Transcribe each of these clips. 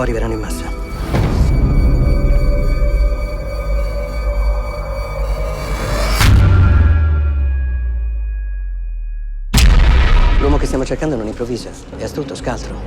arriveranno in massa. L'uomo che stiamo cercando non improvvisa, è astuto, scaltro.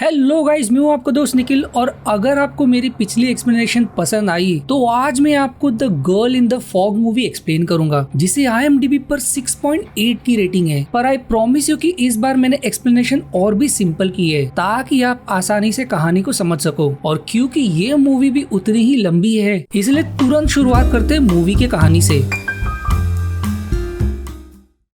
Hello guys, मैं हूँ आपका दोस्त निखिल। और अगर आपको मेरी पिछली एक्सप्लेनेशन पसंद आई तो आज मैं आपको the girl in the fog movie explain करूंगा, जिसे IMDb पर 6.8 की रेटिंग है। पर आई प्रॉमिस यू कि इस बार मैंने एक्सप्लेनेशन और भी सिंपल की है ताकि आप आसानी से कहानी को समझ सको। और क्योंकि ये मूवी भी उतनी ही लंबी है, इसलिए तुरंत शुरुआत करते हैं मूवी के कहानी से।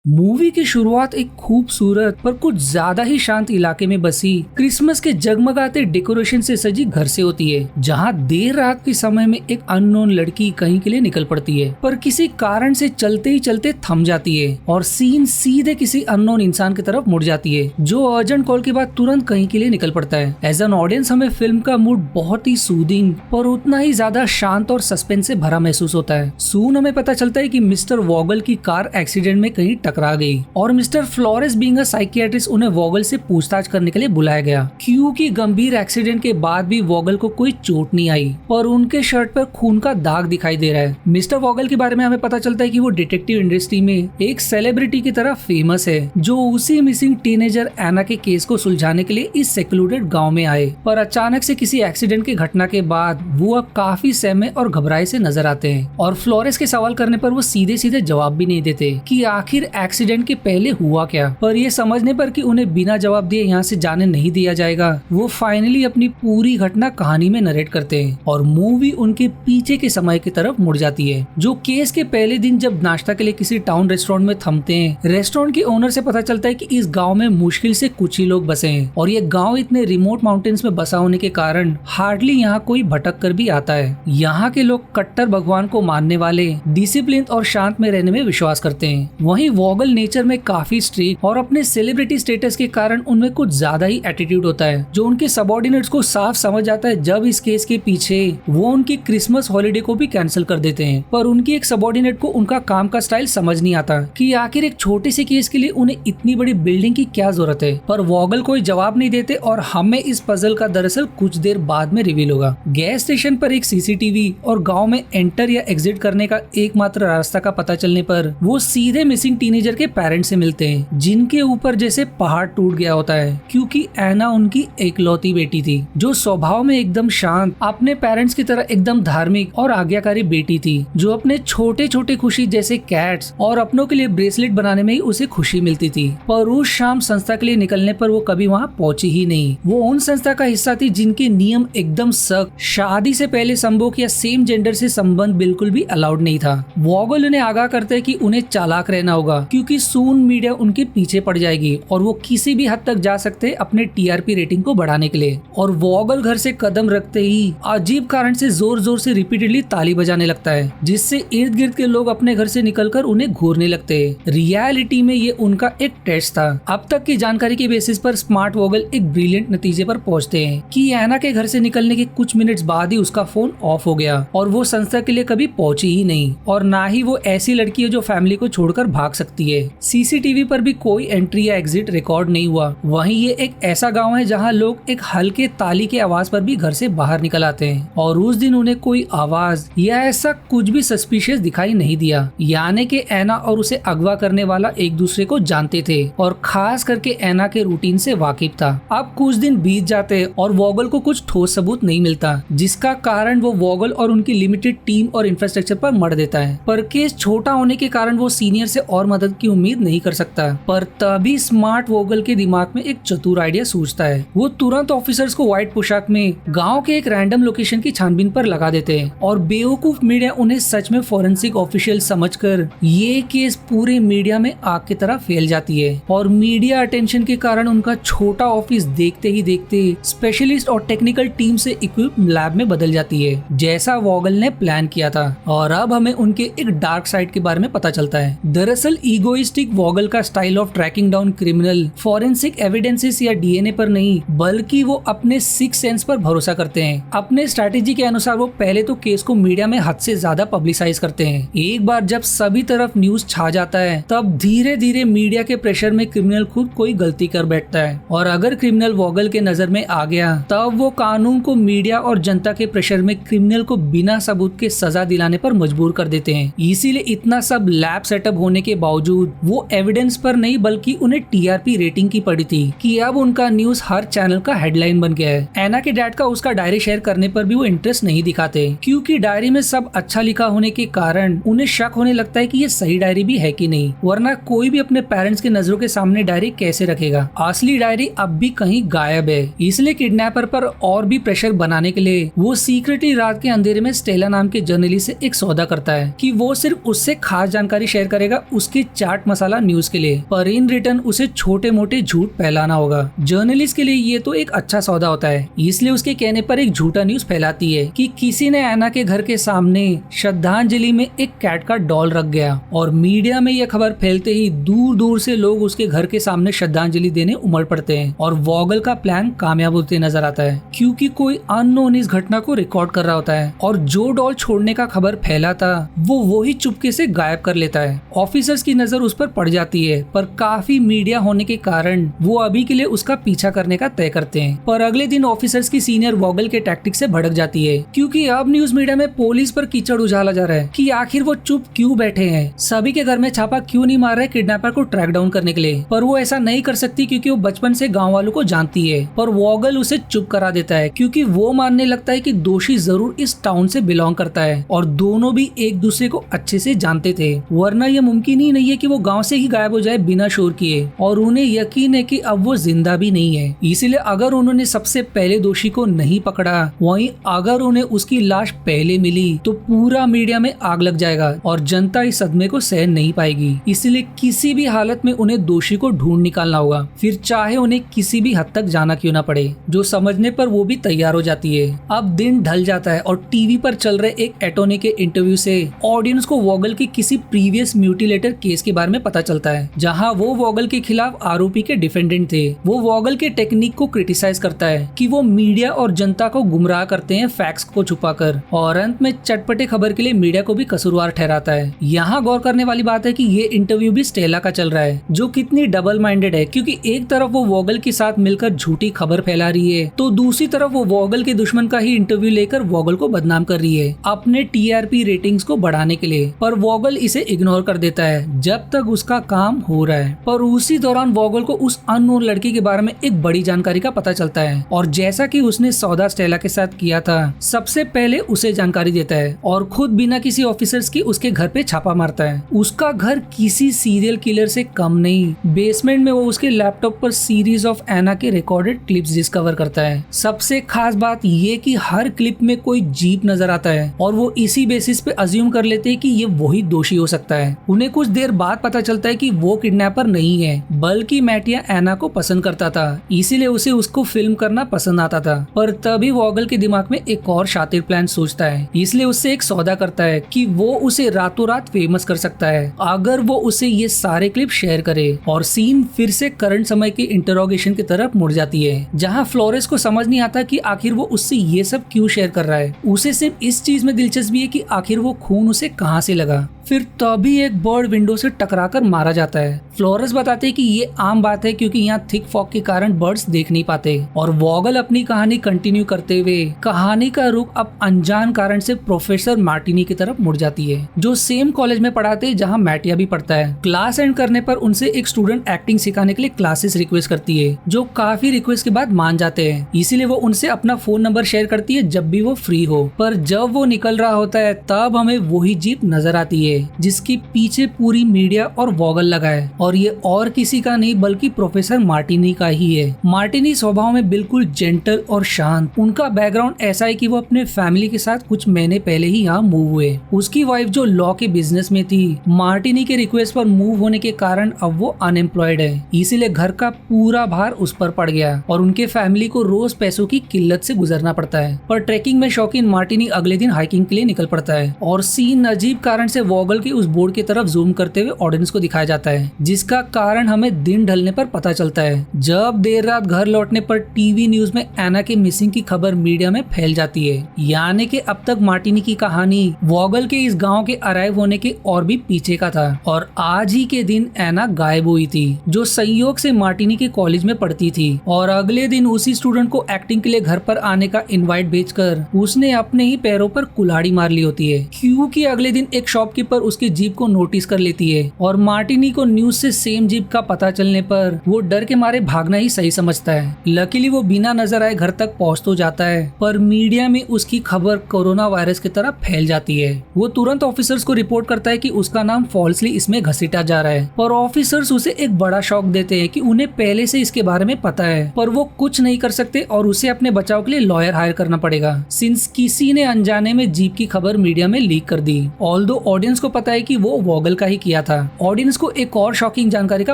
मूवी की शुरुआत एक खूबसूरत पर कुछ ज्यादा ही शांत इलाके में बसी क्रिसमस के जगमगाते डेकोरेशन से सजी घर से होती है, जहां देर रात के समय में एक अननोन लड़की कहीं के लिए निकल पड़ती है, पर किसी कारण से चलते ही चलते थम जाती है और सीन सीधे किसी अननोन इंसान की तरफ मुड़ जाती है, जो अर्जेंट कॉल के बाद तुरंत कहीं के लिए निकल पड़ता है। एज एन ऑडियंस हमें फिल्म का मूड बहुत ही सूदिंग पर उतना ही ज्यादा शांत और सस्पेंस से भरा महसूस होता है। सून हमें पता चलता है कि मिस्टर वॉगल की कार एक्सीडेंट में कहीं टकरा गई और mister Flores being a psychiatrist उन्हें वॉगल से पूछताछ करने के लिए बुलाया गया, क्योंकि गंभीर एक्सीडेंट के बाद भी वॉगल को कोई चोट नहीं आई पर उनके शर्ट पर खून का दाग दिखाई दे रहा है। मिस्टर वॉगल के बारे में हमें पता चलता है कि वो डिटेक्टिव इंडस्ट्री में एक सेलिब्रिटी की तरह फेमस है, जो उसी मिसिंग टीनेजर एना के केस को सुलझाने के लिए इस सेक्लूडेड गाँव में आए। पर अचानक से किसी एक्सीडेंट की घटना के बाद वो अब काफी सहमे और घबराए से नजर आते हैं और फ्लोरेस के सवाल करने पर वो सीधे सीधे जवाब भी नहीं देते कि आखिर एक्सीडेंट के पहले हुआ क्या। पर ये समझने पर कि उन्हें बिना जवाब दिए यहाँ से जाने नहीं दिया जाएगा, वो फाइनली अपनी पूरी घटना कहानी में नरेट करते हैं और मूवी उनके पीछे के समय की तरफ मुड़ जाती है, जो केस के पहले दिन जब नाश्ता के लिए किसी टाउन रेस्टोरेंट में थमते हैं। रेस्टोरेंट के ओनर से पता चलता है कि इस गाँव में मुश्किल से कुछ ही लोग बसे हैं और ये गाँव इतने रिमोट माउंटेन्स में बसा होने के कारण हार्डली यहाँ कोई भटक कर भी आता है। यहाँ के लोग कट्टर भगवान को मानने वाले, डिसिप्लिन और शांत में रहने में विश्वास करते हैं। वहीं वॉगल नेचर में काफी स्ट्रिक्ट और अपने सेलिब्रिटी स्टेटस के कारण उनमें कुछ ज्यादा ही एटीट्यूड होता है, जो उनके सबऑर्डिनेट्स को साफ समझ जाता है जब इस केस के पीछे वो उनकी क्रिसमस हॉलिडे को भी कैंसिल कर देते हैं। पर उनकी एक सबऑर्डिनेट को उनका काम का स्टाइल समझ नहीं आता कि आखिर एक छोटे से केस के लिए उन्हें इतनी बड़ी बिल्डिंग की क्या जरूरत है। पर वॉगल कोई जवाब नहीं देते और हमें इस पजल का दरअसल कुछ देर बाद में रिवील होगा। गैस स्टेशन पर एक CCTV और गाँव में एंटर या एग्जिट करने का एकमात्र रास्ता का पता चलने पर वो सीधे मिसिंग टीनेजर के पेरेंट्स से मिलते हैं, जिनके ऊपर जैसे पहाड़ टूट गया होता है, क्योंकि एना उनकी एकलौती बेटी थी, जो स्वभाव में एकदम शांत, अपने पेरेंट्स की तरह एकदम धार्मिक और आज्ञाकारी बेटी थी, जो अपने छोटे छोटे खुशी जैसे कैट्स और अपनों के लिए ब्रेसलेट बनाने में ही उसे खुशी मिलती थी। पर उस शाम संस्था के लिए निकलने पर वो कभी वहाँ पहुंची ही नहीं। वो उन संस्था का हिस्सा थी जिनके नियम एकदम सख्त, शादी से पहले संभोग या सेम जेंडर से संबंध बिल्कुल भी अलाउड नहीं था। वॉगल उन्हें आगाह करते हैं कि उन्हें चालाक रहना होगा, क्योंकि सून मीडिया उनके पीछे पड़ जाएगी और वो किसी भी हद तक जा सकते हैं अपने TRP रेटिंग को बढ़ाने के लिए। और वॉगल घर से कदम रखते ही अजीब कारण से जोर जोर से रिपीटेडली ताली बजाने लगता है, जिससे इर्द गिर्द के लोग अपने घर से निकलकर उन्हें घूरने लगते हैं। रियलिटी में ये उनका एक टेस्ट था। अब तक की जानकारी के बेसिस पर स्मार्ट वॉगल एक ब्रिलियंट नतीजे पर पहुंचते हैं कि एना के घर से निकलने के कुछ मिनट्स बाद ही उसका फोन ऑफ हो गया और वो संस्था के लिए कभी पहुंची ही नहीं, और ना ही वो ऐसी लड़की है जो फैमिली को छोड़कर भाग सकती है। CCTV पर भी कोई एंट्री या एग्जिट रिकॉर्ड नहीं हुआ। वहीं ये एक ऐसा गांव है जहां लोग एक हल्के ताली के आवाज पर भी घर से बाहर निकल आते हैं, और उस दिन उन्हें कोई आवाज या ऐसा कुछ भी सस्पिशियस दिखाई नहीं दिया। यानी कि एना और उसे अगवा करने वाला एक दूसरे को जानते थे और खास करके एना के रूटीन से वाकिफ था। अब कुछ दिन बीत जाते और वॉगल को कुछ ठोस सबूत नहीं मिलता, जिसका कारण वो वॉगल और उनकी लिमिटेड टीम और इंफ्रास्ट्रक्चर पर मर देता है। पर केस छोटा होने के कारण वो सीनियर से और मदद की उम्मीद नहीं कर सकता। पर तभी स्मार्ट वॉगल के दिमाग में एक चतुर आइडिया सूझता है। वो तुरंत ऑफिसर्स को व्हाइट पोशाक में गांव के एक रैंडम लोकेशन की छानबीन पर लगा देते हैं और बेवकूफ मीडिया उन्हें सच में फॉरेंसिक ऑफिशियल समझकर ये केस पूरे मीडिया में आग की तरह फैल जाती है। और मीडिया अटेंशन के कारण उनका छोटा ऑफिस देखते ही देखते स्पेशलिस्ट और टेक्निकल टीम से इक्विप लैब में बदल जाती है, जैसा वॉगल ने प्लान किया था। और अब हमें उनके एक डार्क साइड के बारे में पता चलता है। दरअसल ईगोइस्टिक वॉगल का style of tracking down criminal forensic evidences या डीएनए पर नहीं, बल्कि वो अपने सिक्स सेंस पर भरोसा करते हैं। अपने स्ट्रैटेजी के अनुसार वो पहले तो केस को मीडिया में हद से ज्यादा पब्लिसाइज करते हैं। एक बार जब सभी तरफ न्यूज छा जाता है, तब धीरे धीरे मीडिया के प्रेशर में क्रिमिनल खुद कोई गलती कर बैठता है, और अगर क्रिमिनल वॉगल के नजर में आ गया, तब वो कानून को मीडिया और जनता के प्रेशर में क्रिमिनल को बिना सबूत के सजा दिलाने पर मजबूर कर देते हैं। इसीलिए इतना सब लैब सेटअप होने के बावजूद वो एविडेंस पर नहीं, बल्कि उन्हें टीआरपी रेटिंग की पड़ी थी कि अब उनका न्यूज हर चैनल का हेडलाइन बन गया है। एना के डैड का उसका डायरी शेयर करने पर भी वो इंटरेस्ट नहीं दिखाते, क्योंकि डायरी में सब अच्छा लिखा होने के कारण उन्हें शक होने लगता है कि ये सही डायरी भी है कि नहीं, वरना कोई भी अपने पेरेंट्स की नजरों के सामने डायरी कैसे रखेगा। असली डायरी अब भी कहीं गायब है। इसलिए किडनैपर पर और भी प्रेशर बनाने के लिए वो सीक्रेटली रात के अंधेरे में स्टेला नाम के जर्नलिस्ट से एक सौदा करता है कि वो सिर्फ उससे खास जानकारी शेयर करेगा उसकी चाट मसाला न्यूज के लिए, पर इन रिटर्न उसे छोटे मोटे झूठ फैलाना होगा। जर्नलिस्ट के लिए ये तो एक अच्छा सौदा होता है, इसलिए उसके कहने पर एक झूठा न्यूज फैलाती है कि किसी ने एना के घर के सामने श्रद्धांजलि में एक कैट का डॉल रख गया, और मीडिया में यह खबर फैलते ही दूर दूर से लोग उसके घर के सामने श्रद्धांजलि देने उमड़ पड़ते हैं, और वॉगल का प्लान कामयाब होते नजर आता है, क्योंकि कोई अननोन इस घटना को रिकॉर्ड कर रहा होता है, और जो डॉल छोड़ने का खबर फैला था वो ही चुपके से गायब कर लेता है। ऑफिसर्स की नजर उस पर पड़ जाती है, पर काफी मीडिया होने के कारण वो अभी के लिए उसका पीछा करने का तय करते हैं। पर अगले दिन ऑफिसर्स की सीनियर वॉगल के टैक्टिक से भड़क जाती है, क्योंकि अब न्यूज मीडिया में पुलिस पर कीचड़ उछाला जा रहा है कि आखिर वो चुप क्यों बैठे हैं, सभी के घर में छापा क्यों नहीं मार रहे किडनैपर को ट्रैक डाउन करने के लिए। पर वो ऐसा नहीं कर सकती, क्योंकि वो बचपन से गाँव वालों को जानती है। पर वॉगल उसे चुप करा देता है, क्योंकि वो मानने लगता है कि दोषी जरूर इस टाउन से बिलोंग करता है, और दोनों भी एक दूसरे को अच्छे से जानते थे, वरना यह मुमकिन ही नहीं है कि वो गांव से ही गायब हो जाए बिना शोर किए। और उन्हें यकीन है कि अब वो जिंदा भी नहीं है, इसलिए अगर उन्होंने सबसे पहले दोषी को नहीं पकड़ा, वहीं अगर उन्हें उसकी लाश पहले मिली, तो पूरा मीडिया में आग लग जाएगा और जनता इस सदमे को सहन नहीं पाएगी। इसलिए किसी भी हालत में उन्हें दोषी को ढूंढ निकालना होगा, फिर चाहे उन्हें किसी भी हद तक जाना क्यों ना पड़े। जो समझने पर वो भी तैयार हो जाती है। अब दिन ढल जाता है और टीवी पर चल रहे एक एटॉर्नी के इंटरव्यू से ऑडियंस को वॉगल की किसी प्रीवियस म्यूटिलेटर केस के बारे में पता चलता है, जहां वो वॉगल के खिलाफ आरोपी के डिफेंडेंट थे। वो वॉगल के टेक्निक को क्रिटिसाइज करता है कि वो मीडिया और जनता को गुमराह करते हैं फैक्ट्स को छुपाकर, और अंत में चटपटे खबर के लिए मीडिया को भी कसूरवार ठहराता है। यहाँ गौर करने वाली बात है कि ये इंटरव्यू भी स्टेला का चल रहा है, जो कितनी डबल माइंडेड है, क्योंकि एक तरफ वो वॉगल के साथ मिलकर झूठी खबर फैला रही है, तो दूसरी तरफ वो वॉगल के दुश्मन का ही इंटरव्यू लेकर वॉगल को बदनाम कर रही है अपने टीआरपी रेटिंग्स को बढ़ाने के लिए। पर वॉगल इसे इग्नोर कर देता है जब तक उसका काम हो रहा है। पर उसी दौरान वॉगल को उस अननोन लड़की के बारे में एक बड़ी जानकारी का पता चलता है, और जैसा कि उसने सौदा स्टेला के साथ किया था, सबसे पहले उसे जानकारी देता है और खुद बिना किसी ऑफिसर्स की उसके घर पे छापा मारता है। उसका घर किसी सीरियल किलर से कम नहीं। बेसमेंट में वो उसके लैपटॉप पर सीरीज ऑफ एना के रिकॉर्डेड क्लिप्स डिस्कवर करता है। सबसे खास बात ये कि हर क्लिप में कोई जीप नजर आता है, और वो इसी बेसिस पे अज्यूम कर लेते हैं कि ये वही दोषी हो सकता है। उन्हें कुछ देर बाद पता चलता है कि वो किडनैपर नहीं है, बल्कि मैटिया एना को पसंद करता था, इसीलिए उसे उसको फिल्म करना पसंद आता था। पर तभी वॉगल के दिमाग में एक और शातिर प्लान सोचता है, इसलिए उससे एक सौदा करता है कि वो उसे रातों रात फेमस कर सकता है अगर वो उसे ये सारे क्लिप शेयर करे। और सीन फिर से करंट समय के इंटरोगेशन की तरफ मुड़ जाती है, जहाँ फ्लोरेस को समझ नहीं आता कि आखिर वो उससे ये सब क्यों शेयर कर रहा है। उसे सिर्फ इस चीज में दिलचस्पी है कि आखिर वो खून उसे कहाँ से लगा। फिर तभी एक बर्ड विंडो से टकराकर मारा जाता है। फ्लोरेस बताते हैं कि ये आम बात है, क्योंकि यहाँ थिक फॉग के कारण बर्ड्स देख नहीं पाते। और वॉगल अपनी कहानी कंटिन्यू करते हुए कहानी का रुख अब अनजान कारण से प्रोफेसर मार्टिनी की तरफ मुड़ जाती है, जो सेम कॉलेज में पढ़ाते हैं जहाँ मैटिया भी पढ़ता है। क्लास एंड करने पर उनसे एक स्टूडेंट एक्टिंग सिखाने के लिए क्लासेस रिक्वेस्ट करती है, जो काफी रिक्वेस्ट के बाद मान जाते हैं। इसीलिए वो उनसे अपना फोन नंबर शेयर करती है जब भी वो फ्री हो। पर जब वो निकल रहा होता है, तब हमें वही जीप नजर आती है जिसके पीछे पूरी मीडिया और वॉगल लगा है, और ये और किसी का नहीं बल्कि प्रोफेसर मार्टिनी का ही है। मार्टिनी स्वभाव में बिल्कुल जेंटल और शांत। उनका बैकग्राउंड ऐसा है कि वो अपने फैमिली के साथ कुछ महीने पहले ही यहाँ मूव हुए। उसकी वाइफ जो लॉ के बिजनेस में थी, मार्टिनी के रिक्वेस्ट पर मूव होने के कारण अब वो अनएम्प्लॉयड है, इसीलिए घर का पूरा भार उस पर पड़ गया और उनके फैमिली को रोज पैसों की किल्लत से गुजरना पड़ता है। पर ट्रैकिंग में शौकीन मार्टिनी अगले दिन हाइकिंग के लिए निकल पड़ता है, और सीन अजीब कारण से वॉगल वॉगल के उस बोर्ड की तरफ जूम करते हुए ऑडियंस को दिखाया जाता है, जिसका कारण हमें दिन ढलने पर पता चलता है, जब देर रात घर लौटने पर टीवी न्यूज में एना के मिसिंग की खबर मीडिया में फैल जाती है। यानी कि अब तक मार्टिनी की कहानी वॉगल के इस गांव के अराइव होने के और भी पीछे का था, और आज ही के दिन एना गायब हुई थी, जो संयोग से मार्टिनी के कॉलेज में पढ़ती थी, और अगले दिन उसी स्टूडेंट को एक्टिंग के लिए घर पर आने का इनवाइट भेजकर उसने अपने ही पैरों पर कुल्हाड़ी मार ली होती है, क्योंकि अगले दिन एक शॉपकीपर उसकी जीप को नोटिस कर लेती है, और मार्टिनी को न्यूज से सेम जीप का पता चलने पर वो डर के मारे भागना ही सही समझता है। लकीली वो बिना नजर आए घर तक पहुंच तो जाता है, पर मीडिया में उसकी खबर कोरोना वायरस की तरह फैल जाती है। वो तुरंत ऑफिसर्स को रिपोर्ट करता है कि उसका नाम फॉल्सली इसमें घसीटा जा रहा है, पर ऑफिसर्स उसे एक बड़ा शॉक देते हैं कि उन्हें पहले से इसके बारे में पता है, पर वो कुछ नहीं कर सकते और उसे अपने बचाव के लिए लॉयर हायर करना पड़ेगा, सिंस किसी ने अनजाने में जीप की खबर मीडिया में लीक कर दी। ऑल्दो ऑडियंस को पता है कि वो वॉगल का ही किया था, ऑडियंस को एक और शॉकिंग जानकारी का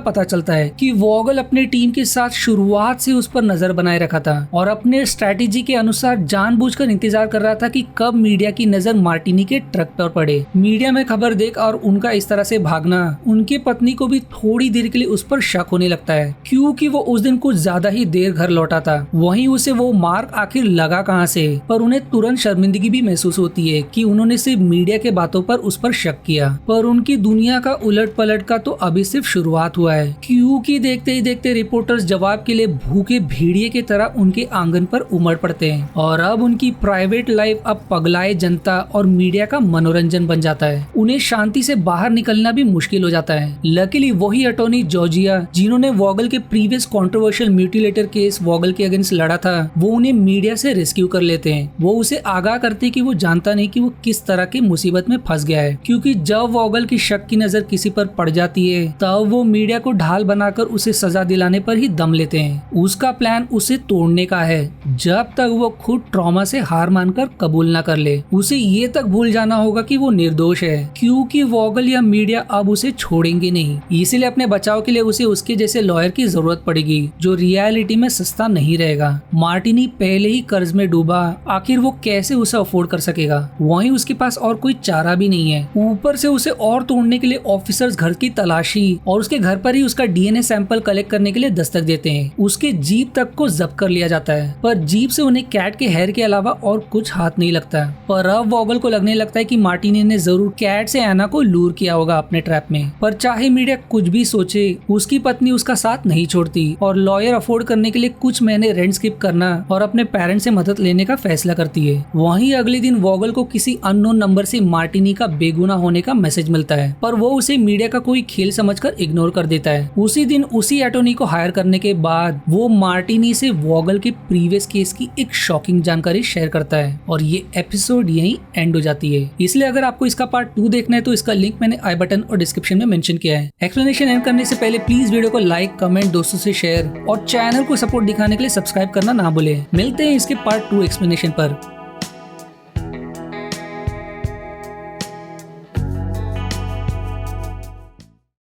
पता चलता है कि वॉगल अपने टीम के साथ शुरुआत से उस पर नजर बनाए रखा था और अपने स्ट्रेटेजी के अनुसार जानबूझकर इंतजार कर रहा था कि कब मीडिया की नजर मार्टिनी के ट्रक पर पड़े। मीडिया में खबर देख और उनका इस तरह से भागना उनकी पत्नी को भी थोड़ी देर के लिए उस पर शक होने लगता है, क्योंकि वो उस दिन कुछ ज्यादा ही देर घर लौटा था। वहीं उसे वो मार्क आखिर लगा कहां से, पर उन्हें तुरंत शर्मिंदगी भी महसूस होती है कि उन्होंने सिर्फ मीडिया के बातों पर उस पर शक किया, पर उनकी दुनिया का उलट पलट का तो अभी सिर्फ शुरुआत हुआ है, क्योंकि देखते ही देखते रिपोर्टर्स जवाब के लिए भूखे भेड़िए की तरह उनके आंगन पर उमड़ पड़ते हैं, और अब उनकी प्राइवेट लाइफ अब पगलाए जनता और मीडिया का मनोरंजन बन जाता है। उन्हें शांति से बाहर निकलना भी मुश्किल हो जाता है। लकीली वही अटॉर्नी जॉर्जिया जिन्होंने वॉगल के प्रीवियस कंट्रोवर्शियल म्यूटिलेटर केस वॉगल के अगेंस्ट लड़ा था, वो उन्हें मीडिया से रेस्क्यू कर लेते हैं। वो उसे आगाह करते कि वो जानता नहीं कि वो किस तरह की मुसीबत में फंस गया है, क्योंकि जब वॉगल की शक की नजर किसी पर पड़ जाती है तब वो मीडिया को ढाल बनाकर उसे सजा दिलाने पर ही दम लेते हैं। उसका प्लान उसे तोड़ने का है जब तक वो खुद ट्रॉमा से हार मानकर कबूल न कर ले। उसे ये तक भूल जाना होगा कि वो निर्दोष है, क्योंकि वॉगल या मीडिया अब उसे छोड़ेंगे नहीं। इसीलिए अपने बचाव के लिए उसे उसके जैसे लॉयर की जरूरत पड़ेगी जो रियलिटी में सस्ता नहीं रहेगा। मार्टिनी पहले ही कर्ज में डूबा, आखिर वो कैसे उसे अफोर्ड कर सकेगा? वहीं उसके पास और कोई चारा भी नहीं है। ऊपर से उसे और तोड़ने के लिए ऑफिसर्स घर की तलाशी और उसके घर पर ही उसका डीएनए सैंपल कलेक्ट करने के लिए दस्तक देते हैं। उसके जीप तक को जब्त कर लिया जाता है, पर जीप से उन्हें कैट के हेयर के अलावा और कुछ हाथ नहीं लगता। पर अब वॉगल को लगने लगता है कि मार्टिनी ने जरूर कैट से एना को लूर किया होगा अपने ट्रैप में। पर चाहे मीडिया कुछ भी सोचे, उसकी पत्नी उसका साथ नहीं छोड़ती और लॉयर अफोर्ड करने के लिए कुछ महीने रेंट स्किप करना और अपने पेरेंट्स से मदद लेने का फैसला करती है। वहीं अगले दिन वॉगल को किसी अननोन नंबर से मार्टिनी का बेगुनाह होने का मैसेज मिलता है, पर वो उसे मीडिया का कोई खेल समझकर इग्नोर कर देता है। उसी दिन उसी अटॉर्नी को हायर करने के बाद वो मार्टिनी से वॉगल के प्रीवियस केस की एक शॉकिंग जानकारी शेयर करता है, और ये एपिसोड यहीं एंड हो जाती है। इसलिए अगर आपको इसका पार्ट 2 देखना है तो इसका लिंक मैंने आई बटन और डिस्क्रिप्शन में मेंशन किया है। एक्सप्लेनेशन एंड करने से पहले प्लीज वीडियो को लाइक, कमेंट, दोस्तों से शेयर और चैनल को सपोर्ट दिखाने के लिए सब्सक्राइब करना ना भूलें। मिलते हैं इसके पार्ट 2 एक्सप्लेनेशन पर।